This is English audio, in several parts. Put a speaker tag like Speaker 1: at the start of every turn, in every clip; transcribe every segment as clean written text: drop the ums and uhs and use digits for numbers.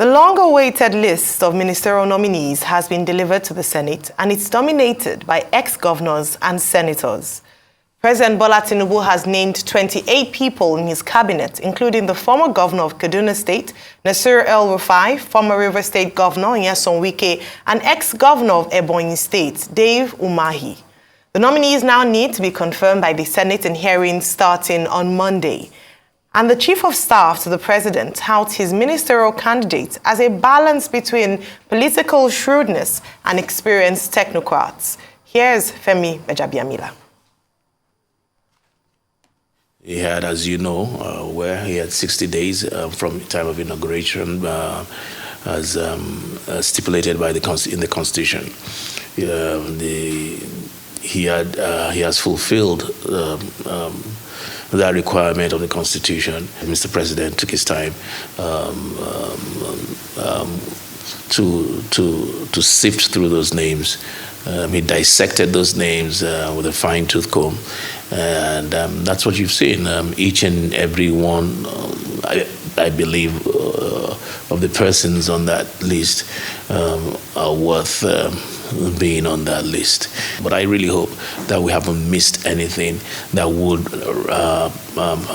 Speaker 1: The long-awaited list of ministerial nominees has been delivered to the Senate, and it's dominated by ex-governors and senators. President Bola Tinubu has named 28 people in his cabinet, including the former governor of Kaduna State, Ministerial, former River State Governor Nyesom Wike, and ex-governor of Ebonyi State, Dave Umahi. The nominees now need to be confirmed by the Senate in hearings starting on Monday. And the Chief of Staff to the President touts his ministerial candidates as a balance between political shrewdness and experienced technocrats. Here's Femi Bejabiamila.
Speaker 2: He had, as you know, where he had 60 days from the time of inauguration, as stipulated by in the Constitution. He has fulfilled that requirement of the Constitution. Mr. President took his time to sift through those names. He dissected those names with a fine-tooth comb, and that's what you've seen. Each and every one, I believe, of the persons on that list are worth being on that list. But I really hope that we haven't missed anything that would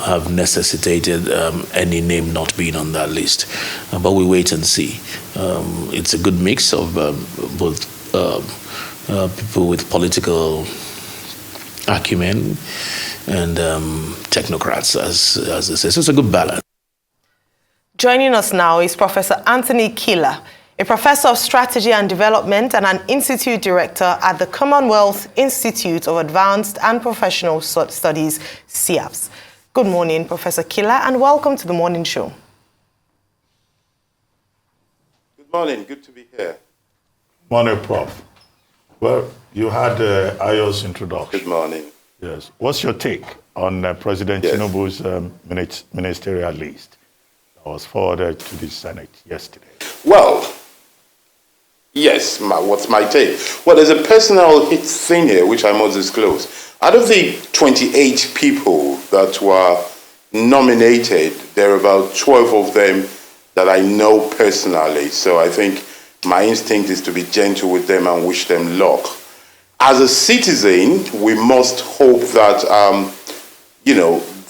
Speaker 2: have necessitated any name not being on that list. But we wait and see. It's a good mix of both people with political acumen and technocrats, as they say. So it's a good balance.
Speaker 1: Joining us now is Professor Anthony Kila, a professor of strategy and development and an institute director at the Commonwealth Institute of Advanced and Professional Studies, CIAPS. Good morning, Professor Kila, and welcome to the morning show.
Speaker 3: Good morning. Good to be here.
Speaker 4: Morning, Prof. Well, you had Ayo's introduction.
Speaker 3: Good morning.
Speaker 4: Yes. What's your take on President Tinubu's ministerial list that was forwarded to the Senate yesterday?
Speaker 3: Well, yes, what's my take? Well, there's a personal thing here which I must disclose. Out of the 28 people that were nominated, there are about 12 of them that I know personally. So I think my instinct is to be gentle with them and wish them luck. As a citizen, we must hope that,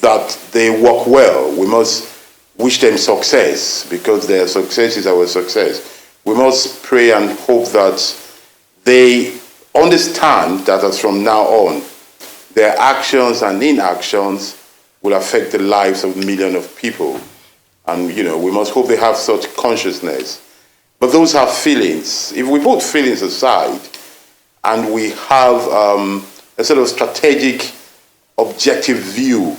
Speaker 3: that they work well. We must wish them success, because their success is our success. We must pray and hope that they understand that as from now on, their actions and inactions will affect the lives of millions of people. And, we must hope they have such consciousness. But those have feelings. If we put feelings aside and we have a sort of strategic, objective view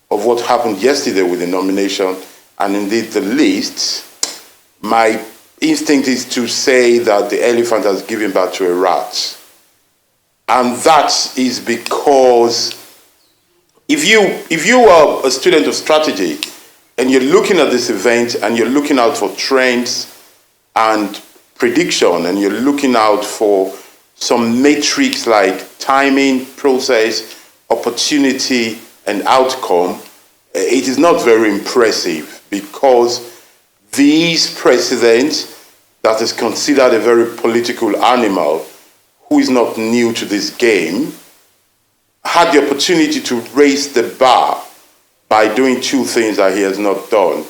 Speaker 3: of what happened yesterday with the nomination and indeed the list, my instinct is to say that the elephant has given birth to a rat. And that is because if you are a student of strategy and you're looking at this event and you're looking out for trends and prediction, and you're looking out for some metrics like timing, process, opportunity, and outcome, it is not very impressive, because this president that is considered a very political animal, who is not new to this game, had the opportunity to raise the bar by doing two things that he has not done.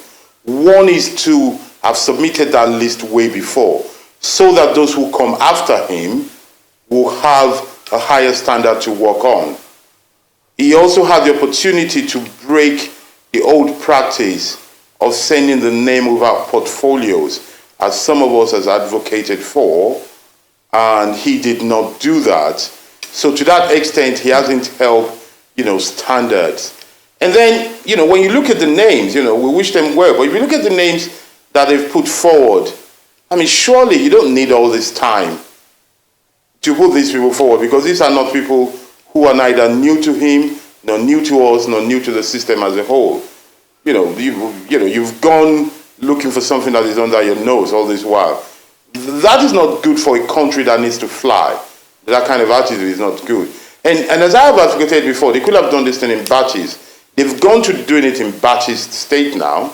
Speaker 3: One is to have submitted that list way before, so that those who come after him will have a higher standard to work on. He also had the opportunity to break the old practice of sending the name of our portfolios, as some of us has advocated for, and he did not do that. So to that extent, he hasn't held, standards. And then, when you look at the names, we wish them well, but if you look at the names that they've put forward, surely you don't need all this time to put these people forward, because these are not people who are neither new to him, nor new to us, nor new to the system as a whole. You've gone looking for something that is under your nose all this while. That is not good for a country that needs to fly. That kind of attitude is not good. And as I have advocated before, they could have done this thing in batches. They've gone to doing it in batches state now.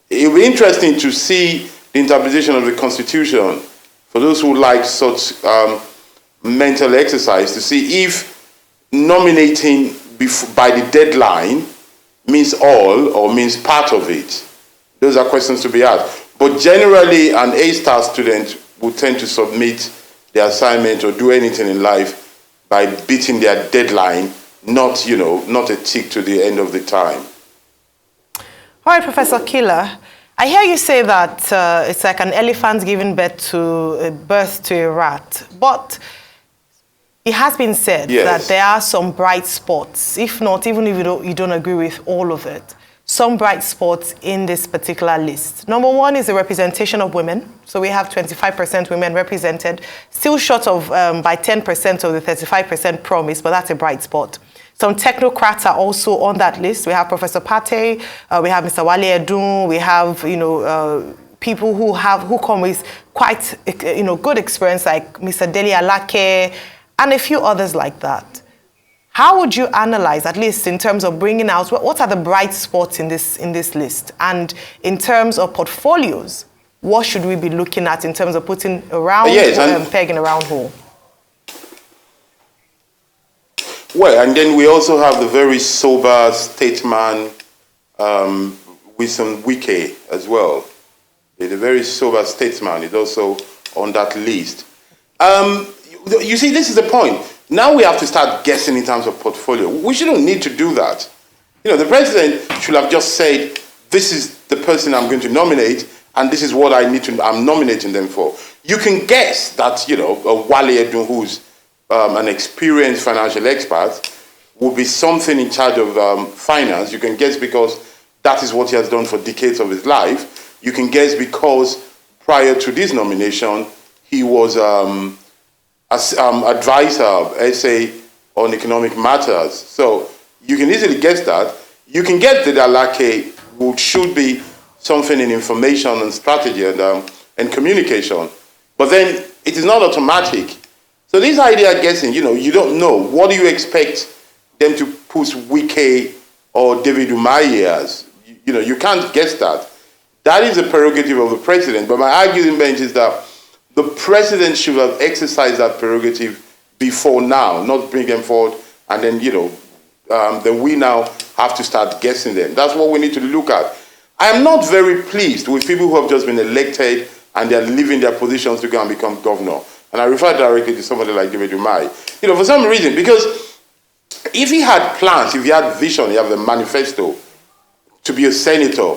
Speaker 3: It will be interesting to see the interpretation of the Constitution, for those who like such mental exercise, to see if nominating by the deadline means all or means part of it. Those are questions to be asked. But generally, an A-star student would tend to submit their assignment or do anything in life by beating their deadline, not a tick to the end of the time.
Speaker 1: All right, Professor Kila, I hear you say that it's like an elephant giving birth to a rat, but it has been said that there are some bright spots, if not, even if you don't agree with all of it, some bright spots in this particular list. Number one is the representation of women. So we have 25% women represented, still short of by 10% of the 35% promise, but that's a bright spot. Some technocrats are also on that list. We have Professor Pate, we have Mr. Wale Edun, we have, people who come with quite, good experience like Mr. Dele Alake and a few others like that. How would you analyze, at least in terms of bringing out, what are the bright spots in this list? And in terms of portfolios, what should we be looking at in terms of putting around pegging around hole?
Speaker 3: Well, and then we also have the very sober statesman with some wiki as well. The very sober statesman is also on that list. You see, this is the point. Now we have to start guessing in terms of portfolio. We shouldn't need to do that. The president should have just said, this is the person I'm going to nominate, and this is what I'm nominating them for. You can guess that, Wale Edun, who's an experienced financial expert, will be something in charge of finance. You can guess because that is what he has done for decades of his life. You can guess because prior to this nomination, he was advisor, essay on economic matters. So you can easily guess that. You can get that Alake should be something in information and strategy and communication. But then it is not automatic. So this idea guessing, you don't know. What do you expect them to put Wike or David Umahi as? You can't guess that. That is a prerogative of the president. But my argument is that the president should have exercised that prerogative before now, not bring them forward, and then, then we now have to start guessing them. That's what we need to look at. I am not very pleased with people who have just been elected and they're leaving their positions to go and become governor. And I refer directly to somebody like David Umahi. For some reason, because if he had plans, if he had vision, he had the manifesto to be a senator,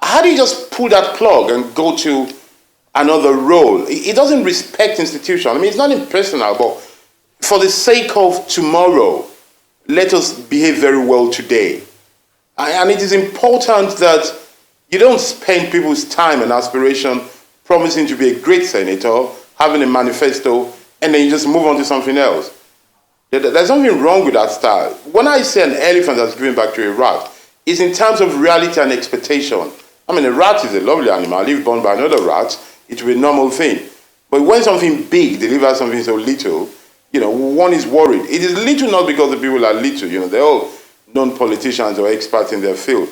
Speaker 3: how do you just pull that plug and go to another role? It doesn't respect institutions. It's not impersonal, but for the sake of tomorrow, let us behave very well today. And it is important that you don't spend people's time and aspiration promising to be a great senator, having a manifesto, and then you just move on to something else. There's something wrong with that style. When I say an elephant that's given back to a rat, it's in terms of reality and expectation. A rat is a lovely animal. If born by another rat, it will be a normal thing. But when something big delivers something so little, one is worried. It is little not because the people are little. They're all known politicians or experts in their field.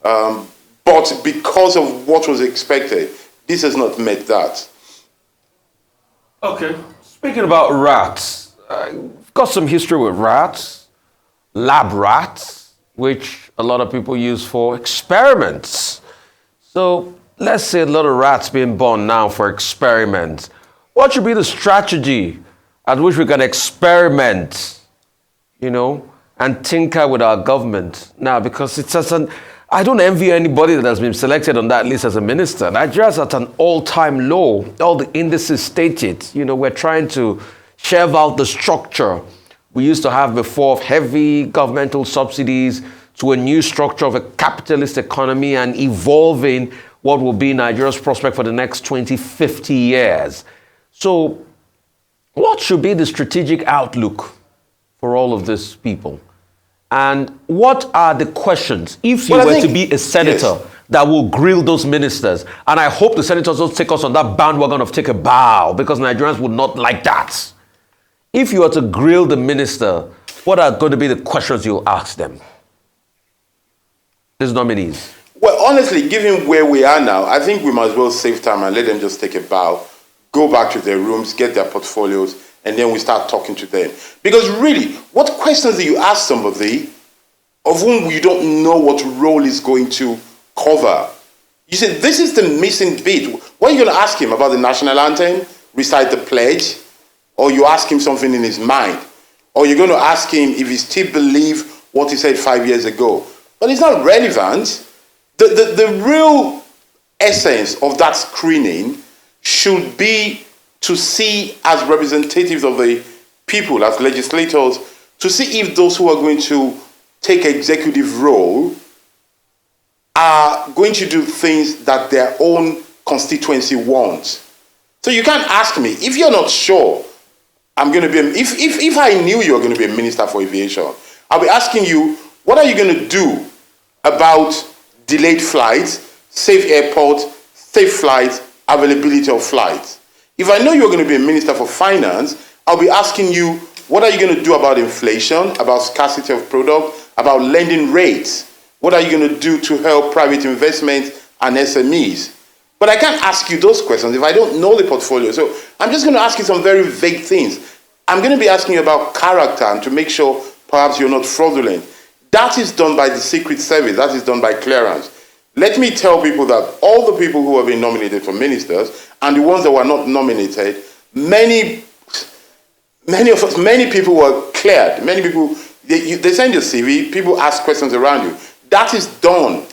Speaker 3: But because of what was expected, this has not met that.
Speaker 5: Okay. Speaking about rats, I've got some history with rats, lab rats, which a lot of people use for experiments. So let's say a lot of rats being born now for experiments. What should be the strategy at which we can experiment, and tinker with our government now? Because it's I don't envy anybody that has been selected on that list as a minister. Nigeria's at an all-time low. All the indices stated. We're trying to shave out the structure we used to have before of heavy governmental subsidies to a new structure of a capitalist economy and evolving what will be Nigeria's prospect for the next 20, 50 years. So what should be the strategic outlook for all of these people? And what are the questions, if you were to be a senator, that will grill those ministers? And I hope the senators don't take us on that bandwagon of take a bow, because Nigerians would not like that. If you were to grill the minister, what are going to be the questions you'll ask them? These nominees.
Speaker 3: Well, honestly, given where we are now, I think we might as well save time and let them just take a bow, go back to their rooms, get their portfolios, and then we start talking to them. Because really, what questions do you ask somebody of whom you don't know what role is going to cover? You say, this is the missing bit. What are you going to ask him about the national anthem, recite the pledge, or you ask him something in his mind? Or you're going to ask him if he still believes what he said 5 years ago. But it's not relevant. The real essence of that screening should be to see, as representatives of the people, as legislators, to see if those who are going to take executive role are going to do things that their own constituency wants. So you can't ask me, if you're not sure, I'm going to be, if I knew you were going to be a minister for aviation, I'll be asking you, what are you going to do about delayed flights, safe airport, safe flights, availability of flights? If I know you're going to be a minister for finance, I'll be asking you, what are you going to do about inflation, about scarcity of product, about lending rates? What are you going to do to help private investments and SMEs? But I can't ask you those questions if I don't know the portfolio. So I'm just going to ask you some very vague things. I'm going to be asking you about character and to make sure perhaps you're not fraudulent. That is done by the Secret Service. That is done by clearance. Let me tell people that all the people who have been nominated for ministers and the ones that were not nominated, many people were cleared. Many people, they send your CV, people ask questions around you. That is done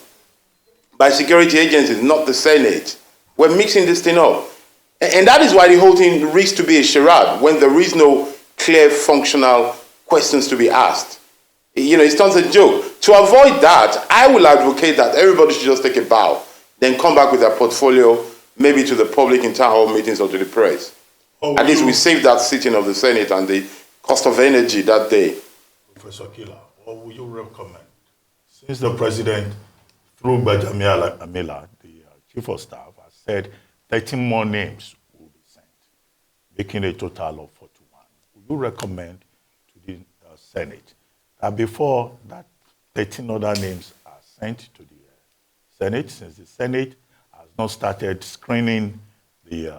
Speaker 3: by security agencies, not the Senate. We're mixing this thing up. And that is why the whole thing risks to be a charade when there is no clear, functional questions to be asked. You know, it turns a joke. To avoid that, I will advocate that everybody should just take a bow, then come back with their portfolio, maybe to the public in town hall meetings or to the press. At least we save that sitting of the Senate and the cost of energy that day.
Speaker 4: Professor Kila, what would you recommend? Since the president, through Benjamin Amila, the chief of staff, has said 13 more names will be sent, making a total of 41. Would you recommend to the Senate that before that 13 other names are sent to the Senate, since the Senate has not started screening the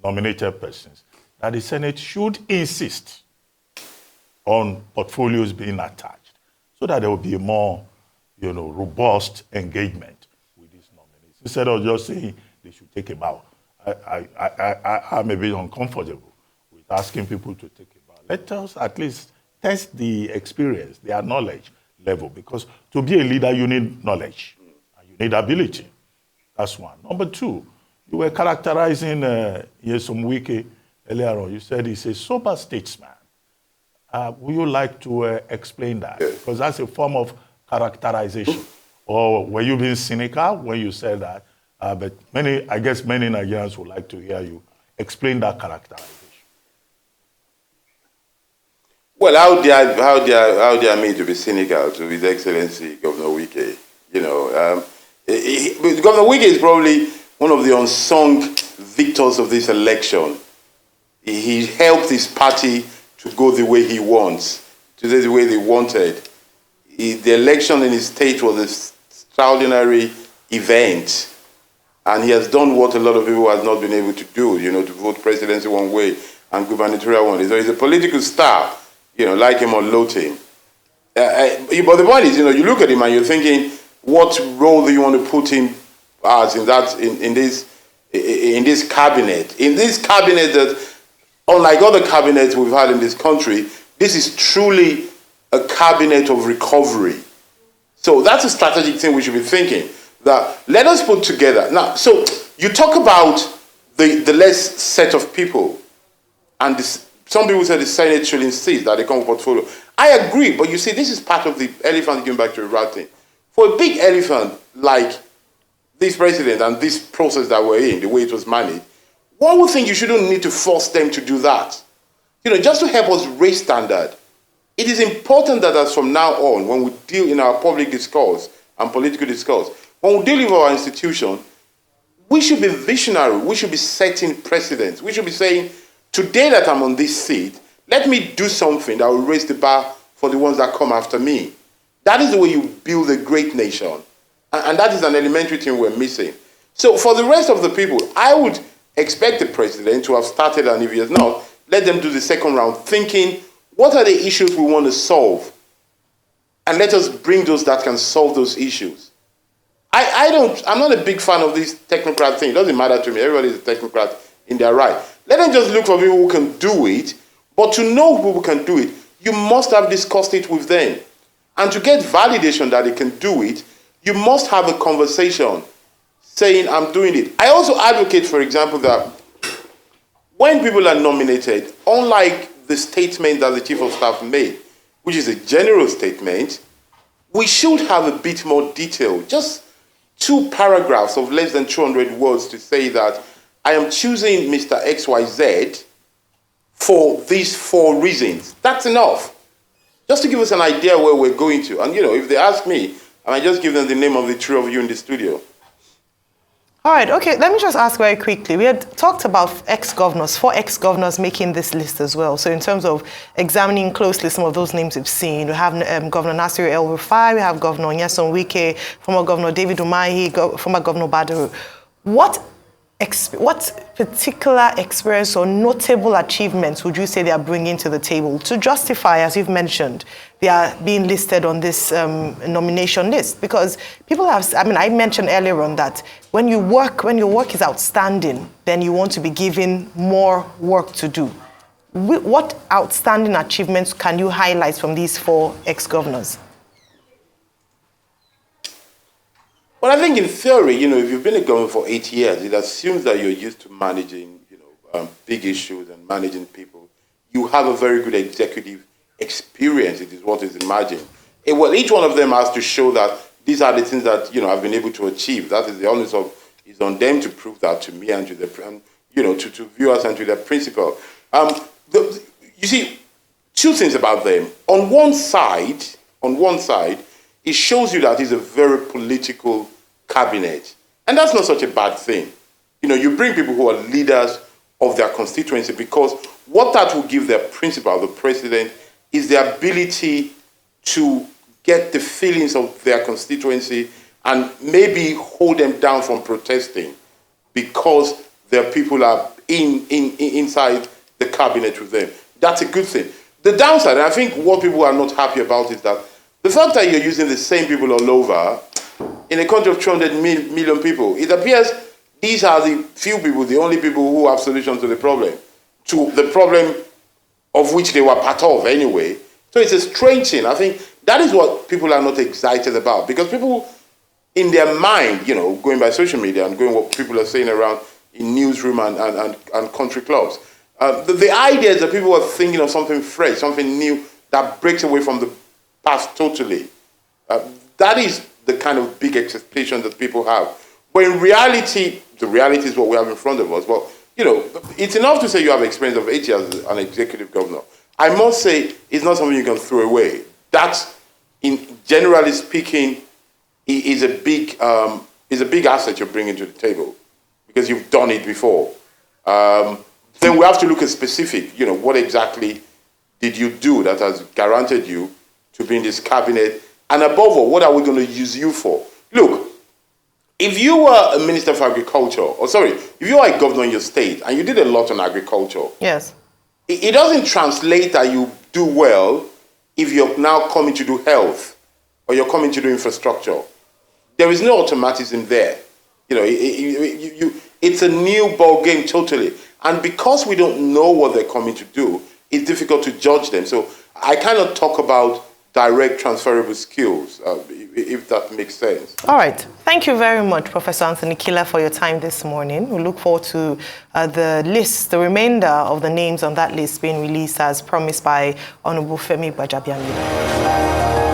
Speaker 4: nominated persons, that the Senate should insist on portfolios being attached so that there will be a more, robust engagement with these nominees. Instead of just saying they should take a bow. I'm a bit uncomfortable with asking people to take a bow. Let us at least test the experience, their knowledge level, because to be a leader, you need knowledge and you need ability. That's one. Number two, you were characterizing Nyesom Wike earlier on. You said he's a sober statesman. Would you like to explain that? Because that's a form of characterization. Or were you being cynical when you said that? But I guess many Nigerians would like to hear you explain that characterization.
Speaker 3: Well, how dare me to be cynical to His Excellency Governor Wike? Governor Wike is probably one of the unsung victors of this election. He helped his party to go the way he wants, to do the way they wanted. The election in his state was an extraordinary event, and he has done what a lot of people have not been able to do, to vote presidency one way and gubernatorial one way. So he's a political star, like him or loathe him. But the point is, you look at him and you're thinking, what role do you want to put him as in this cabinet? In this cabinet that, unlike other cabinets we've had in this country, this is truly a cabinet of recovery. So that's a strategic thing we should be thinking, that let us put together. Now, so you talk about the less set of people, and some people say the Senate should insist that they come with portfolio. I agree, but you see, this is part of the elephant going back to the rat thing. For a big elephant like this president and this process that we're in, the way it was managed, one would think you shouldn't need to force them to do that. Just to help us raise standard. It is important that as from now on, when we deal in our public discourse and political discourse, when we deal with our institution, we should be visionary. We should be setting precedents. We should be saying, today that I'm on this seat, let me do something that will raise the bar for the ones that come after me. That is the way you build a great nation. And that is an elementary thing we're missing. So for the rest of the people, I would expect the president to have started, and if he has not, let them do the second round, thinking, what are the issues we want to solve? And let us bring those that can solve those issues. I'm not a big fan of this technocrat thing. It doesn't matter to me. Everybody is a technocrat in their right. Let them just look for people who can do it. But to know who can do it, you must have discussed it with them. And to get validation that they can do it, you must have a conversation saying, I'm doing it. I also advocate, for example, that when people are nominated, unlike the statement that the Chief of Staff made, which is a general statement, we should have a bit more detail. Just 2 paragraphs of less than 200 words to say that I am choosing Mr. XYZ for these 4 reasons. That's enough. Just to give us an idea where we're going to. And, if they ask me, I might just give them the name of the 3 of you in the studio.
Speaker 1: All right, okay, let me just ask very quickly. We had talked about ex-governors, 4 ex-governors making this list as well. So in terms of examining closely some of those names we've seen, we have Governor Nasir El-Rufai, we have Governor Nyesom Wike, former Governor David Umahi, former Governor Badaru. What particular experience or notable achievements would you say they are bringing to the table to justify, as you've mentioned, they are being listed on this nomination list? Because people have, I mentioned earlier on that when your work is outstanding, then you want to be given more work to do. What outstanding achievements can you highlight from these 4 ex-governors?
Speaker 3: Well, I think in theory, if you've been a governor for 8 years, it assumes that you're used to managing, big issues and managing people. You have a very good executive experience, it is what is imagined. Well, each one of them has to show that these are the things that, I've been able to achieve. That is the onus is on them to prove that to me and to to viewers and to their principal. You see, 2 things about them. On one side, it shows you that it's a very political cabinet. And that's not such a bad thing. You bring people who are leaders of their constituency, because what that will give their principal, the president, is the ability to get the feelings of their constituency and maybe hold them down from protesting because their people are inside the cabinet with them. That's a good thing. The downside, and I think what people are not happy about, is that the fact that you're using the same people all over, in a country of 200 million people, it appears these are the few people, the only people who have solutions to the problem of which they were part of anyway. So it's a strange thing. I think that is what people are not excited about, because people in their mind, going by social media and going what people are saying around in newsroom and country clubs, the idea is that people are thinking of something fresh, something new that breaks away from the past totally. That is the kind of big expectation that people have. But in reality, the reality is what we have in front of us. Well, it's enough to say you have experience of 8 years as an executive governor. I must say it's not something you can throw away. That, generally speaking, is a big asset you're bringing to the table, because you've done it before. Then we have to look at specific, what exactly did you do that has guaranteed you to be in this cabinet? And above all, what are we going to use you for? Look, if you were a minister for agriculture, if you are a governor in your state and you did a lot on agriculture,
Speaker 1: yes,
Speaker 3: it doesn't translate that you do well if you're now coming to do health or you're coming to do infrastructure. There is no automatism there. It's a new ball game totally. And because we don't know what they're coming to do, it's difficult to judge them. So I cannot talk about direct transferable skills, if that makes sense.
Speaker 1: All right. Thank you very much, Professor Anthony Kila, for your time this morning. We look forward to the remainder of the names on that list being released as promised by Honorable Femi Gbajabiamila.